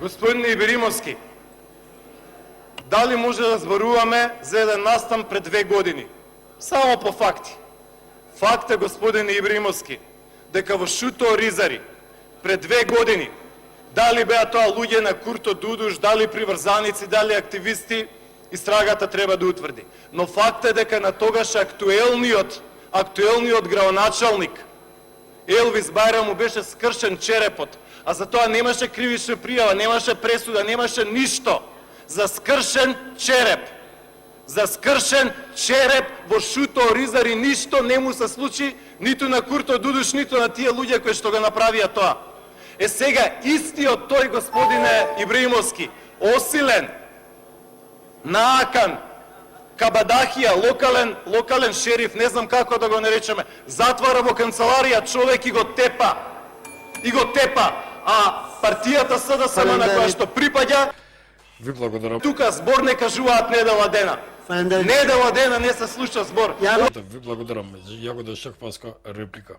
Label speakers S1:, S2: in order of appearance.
S1: Господин Иберимовски, дали може да зборуваме за еден настан пред 2 години? Само по факти. Факт е, господин Иберимовски, дека во Шуто Ризари пред 2 години, дали беа тоа луѓе на Курто Дудуш, дали приврзаници, дали активисти, истрагата треба да утврди. Но факт е дека на тогаш актуелниот градоначалник Елвис Бајрам му беше скршен черепот, а за тоа немаше кривична пријава, немаше пресуда, немаше ништо. За скршен череп. За скршен череп во Шуто Ризари ништо не му се случи, ниту на Курто Дудуш, ниту на тие луѓе кои што го направија тоа. Е сега, истиот тој, господине Ибраимовски, осилен, наакан, кабадахија, локален шериф, не знам како да го наречеме, затвара во канцеларија човек и го тепа. А партијата СДСМ на која што припаѓа,
S2: Ви благодарам.
S1: тука збор не кажуваат недела дена. Недела дена не се слуша збор.
S2: Ви благодарам. Ја го дошах паска реплика.